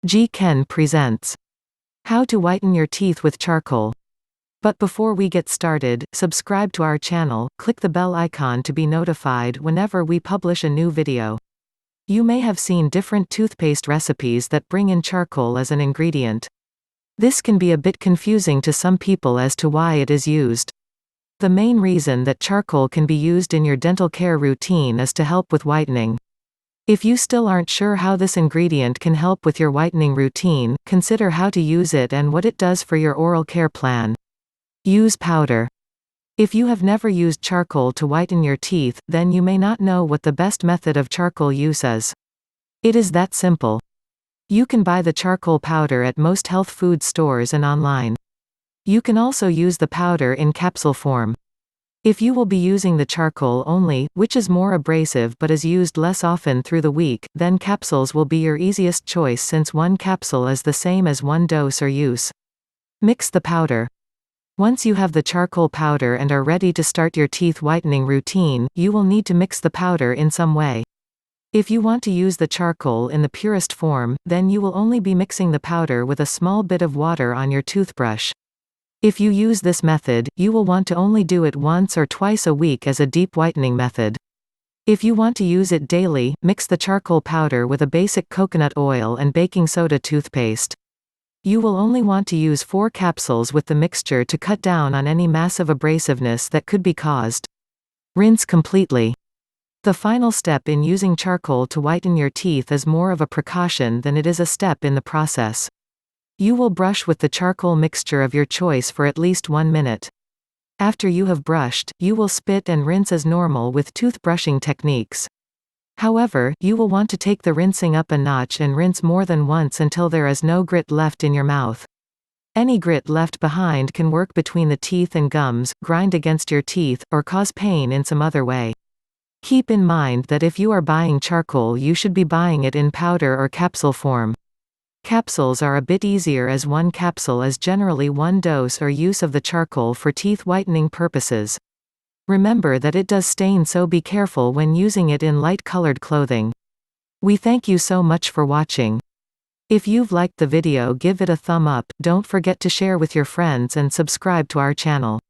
G. Ken presents How to Whiten Your Teeth with Charcoal. But before we get started, subscribe to our channel, click the bell icon to be notified whenever we publish a new video. You may have seen different toothpaste recipes that bring in charcoal as an ingredient. This can be a bit confusing to some people as to why it is used. The main reason that charcoal can be used in your dental care routine is to help with whitening. If you still aren't sure how this ingredient can help with your whitening routine, consider how to use it and what it does for your oral care plan. Use powder. If you have never used charcoal to whiten your teeth, then you may not know what the best method of charcoal use is. It is that simple. You can buy the charcoal powder at most health food stores and online. You can also use the powder in capsule form. If you will be using the charcoal only, which is more abrasive but is used less often through the week, then capsules will be your easiest choice since one capsule is the same as one dose or use. Mix the powder. Once you have the charcoal powder and are ready to start your teeth whitening routine, you will need to mix the powder in some way. If you want to use the charcoal in the purest form, then you will only be mixing the powder with a small bit of water on your toothbrush. If you use this method, you will want to only do it once or twice a week as a deep whitening method. If you want to use it daily, mix the charcoal powder with a basic coconut oil and baking soda toothpaste. You will only want to use 4 capsules with the mixture to cut down on any massive abrasiveness that could be caused. Rinse completely. The final step in using charcoal to whiten your teeth is more of a precaution than it is a step in the process. You will brush with the charcoal mixture of your choice for at least 1 minute. After you have brushed, you will spit and rinse as normal with toothbrushing techniques. However, you will want to take the rinsing up a notch and rinse more than once until there is no grit left in your mouth. Any grit left behind can work between the teeth and gums, grind against your teeth, or cause pain in some other way. Keep in mind that if you are buying charcoal, you should be buying it in powder or capsule form. Capsules are a bit easier as one capsule is generally one dose or use of the charcoal for teeth whitening purposes. Remember that it does stain, so be careful when using it in light-colored clothing. We thank you so much for watching. If you've liked the video, give it a thumb up, don't forget to share with your friends and subscribe to our channel.